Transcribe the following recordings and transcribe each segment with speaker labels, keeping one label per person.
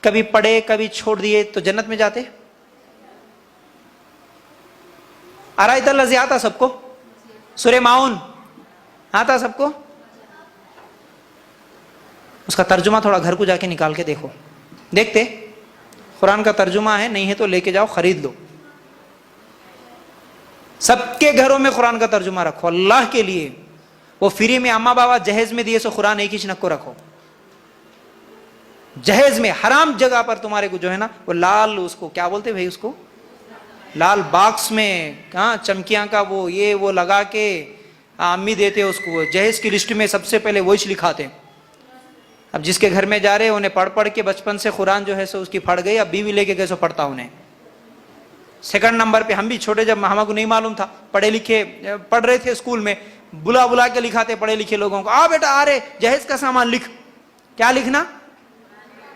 Speaker 1: कभी पढ़े कभी छोड़ दिए तो जन्नत में जाते? अराइतल लज़ी आता सबको? सूरे माउन आता सबको? उसका तर्जुमा थोड़ा घर को जाके निकाल के देखो, देखते कुरान का तर्जुमा है, नहीं है तो लेके जाओ, खरीद लो। सबके घरों में कुरान का तर्जुमा रखो अल्लाह के लिए। वो फ्री में अम्मा बाबा जहेज में दिए सो कुरान एक ही चनक को रखो, जहेज में हराम जगह पर तुम्हारे को जो है ना वो लाल, उसको क्या बोलते भाई, उसको लाल बॉक्स में, हाँ चमकियां का वो ये वो लगा के अम्मी देते उसको, जहेज की लिस्ट में सबसे पहले वही लिखाते। अब जिसके घर में जा रहे उन्हें पढ़ पढ़ के बचपन से कुरान जो है सो उसकी फट गई, अब बीवी लेके गए सो पढ़ता उन्हें। सेकंड नंबर पे हम भी छोटे जब हमको नहीं मालूम था, पढ़े लिखे पढ़ रहे थे स्कूल में, बुला बुला के लिखाते पढ़े लिखे लोगों को, आ बेटा आ रहे जहेज का सामान लिख। क्या लिखना?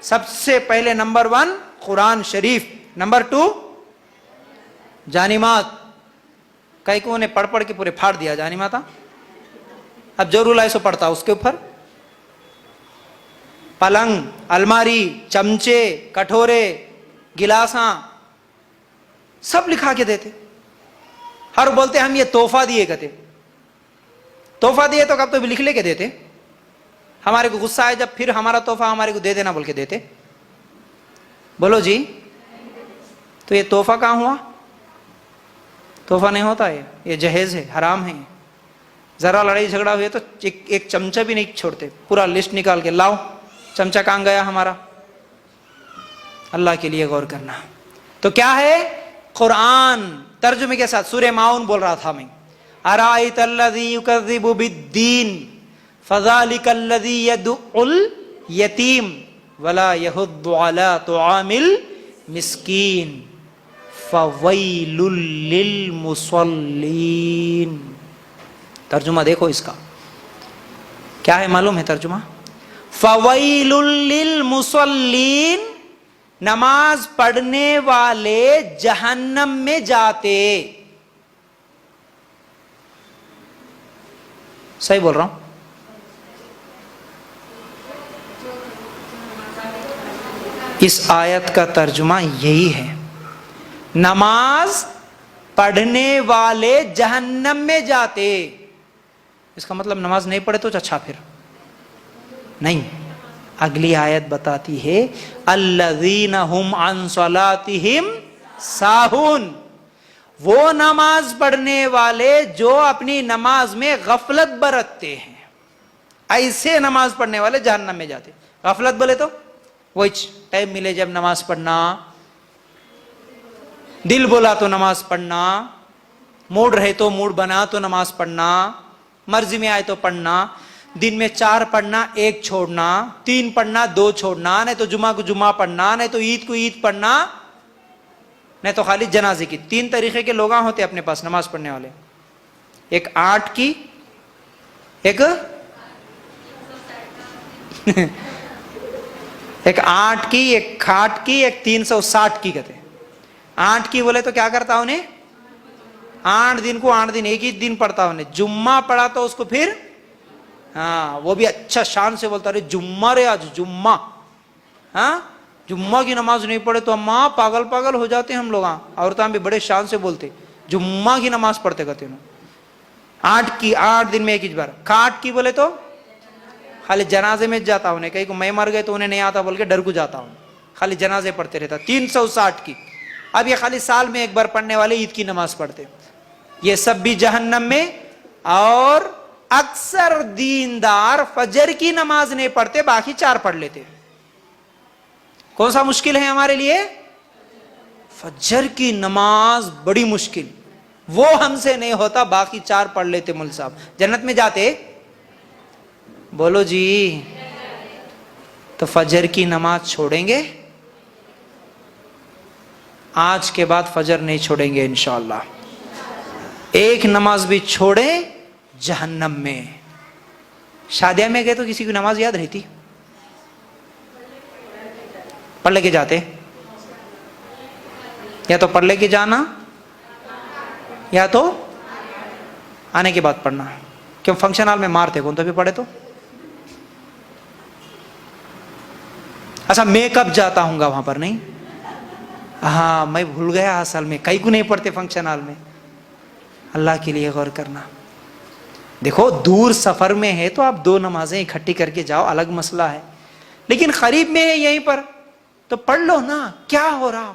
Speaker 1: सबसे पहले नंबर 1 कुरान शरीफ, नंबर 2 जानिमात। कई को उन्हें पढ़ पढ़ के पूरे फाड़ दिया जानिमाता। अब जो रूल है सो पढ़ता उसके ऊपर। पलंग, अलमारी, चमचे, कटोरे, गिलासा सब लिखा के देते। हर बोलते हम ये तोहफा दिए, कहते तोहफा दिए तो कब तो भी लिख लेके देते। हमारे को गुस्सा है जब, फिर हमारा तोहफा हमारे को दे देना बोल के देते। बोलो जी, तो ये तोहफा कहां हुआ? तोहफा नहीं होता है, ये जहेज है, हराम है। जरा लड़ाई झगड़ा हुए तो एक चमचा भी नहीं छोड़ते, पूरा लिस्ट निकाल के लाओ, चमचा कहां गया हमारा? अल्लाह के लिए गौर करना। तो क्या है कुरान तर्जुमे के साथ? सूरे माउन बोल रहा था मैं, अराइतल्लज़ी युकज़्ज़िबु बिद्दीन फ़ज़ालिकल्लज़ी यदउल यतीम वला यहुद्दु अला तुआमिल मिस्कीन फ़वैलुल लिल मुसल्लीन। तर्जुमा देखो इसका क्या है, मालूम है तर्जुमा? फ़वैलुल लिल मुसल्लीन, नमाज पढ़ने वाले जहन्नम में जाते। सही बोल रहा हूं? इस आयत का तर्जुमा यही है, नमाज पढ़ने वाले जहन्नम में जाते। इसका मतलब नमाज नहीं पढ़े तो अच्छा, फिर नहीं। अगली आयत बताती है अल्लज़ीना हुम अन सलातिहिम साहुन, वो नमाज पढ़ने वाले जो अपनी नमाज में गफलत बरतते हैं। ऐसे नमाज पढ़ने वाले जहन्नम में जाते। गफलत बोले तो वही टाइम मिले जब नमाज पढ़ना, दिल बोला तो नमाज पढ़ना, मूड रहे तो मूड बना तो नमाज पढ़ना, मर्जी में आए तो पढ़ना। दिन में 4 पढ़ना, 1 छोड़ना, 3 पढ़ना, 2 छोड़ना, नहीं तो जुमा को जुमा पढ़ना, नहीं तो ईद को ईद पढ़ना, नहीं तो खाली जनाजे की। 3 तरीके के लोग होते अपने पास नमाज पढ़ने वाले। एक 8 की, एक एक 8 की, एक खाट की, एक 360 की कहते। 8 की बोले तो क्या करता उन्हें? 8 दिन को 8 दिन एक ही दिन पढ़ता उन्हें। जुम्मा पढ़ा तो उसको फिर हाँ वो भी अच्छा शान से बोलता, अरे जुम्मा रे आज जुम्मा। हाँ जुम्मा की नमाज नहीं पढ़े तो अम्मा पागल पागल हो जाते हम लोग। औरतां भी बड़े शान से बोलते जुम्मा की नमाज पढ़ते कहते हैं। 8 की 8 दिन में एक ही बार। खाट की बोले तो खाली जनाजे में जाता उन्हें, कहीं को मैं मर गए तो उन्हें नहीं आता बोल के डर को जाता हूँ, खाली जनाजे पढ़ते रहता। 360 की। अब ये खाली साल में एक बार पढ़ने वाले ईद की नमाज पढ़ते। ये सब भी जहन्नम में। और अक्सर दीनदार फजर की नमाज नहीं पढ़ते, बाकी 4 पढ़ लेते। कौन सा मुश्किल है हमारे लिए? फजर की नमाज बड़ी मुश्किल, वो हमसे नहीं होता, बाकी 4 पढ़ लेते। मुल साहब जन्नत में जाते? बोलो जी। तो फजर की नमाज छोड़ेंगे? आज के बाद फजर नहीं छोड़ेंगे इंशाअल्लाह। एक नमाज भी छोड़े जहन्नम में। शादियां में गए तो किसी की नमाज याद रहती? पढ़ लेके जाते, या तो पढ़ लेके जाना या तो आने के बाद पढ़ना। क्यों? फंक्शन हॉल में मारते कौन तो भी पढ़े तो। अच्छा मैं कब जाता हूँ वहां पर? नहीं, हाँ मैं भूल गया असल में, कई को नहीं पढ़ते फंक्शन हॉल में। अल्लाह के लिए गौर करना। देखो दूर सफर में है तो आप 2 नमाजें इकट्ठी करके जाओ, अलग मसला है, लेकिन करीब में है यहीं पर तो पढ़ लो ना, क्या हो रहा।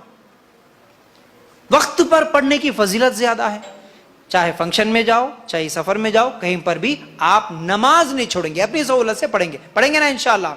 Speaker 1: वक्त पर पढ़ने की फजीलत ज्यादा है। चाहे फंक्शन में जाओ, चाहे सफर में जाओ, कहीं पर भी आप नमाज नहीं छोड़ेंगे, अपनी सहूलत से पढ़ेंगे ना इंशाअल्लाह।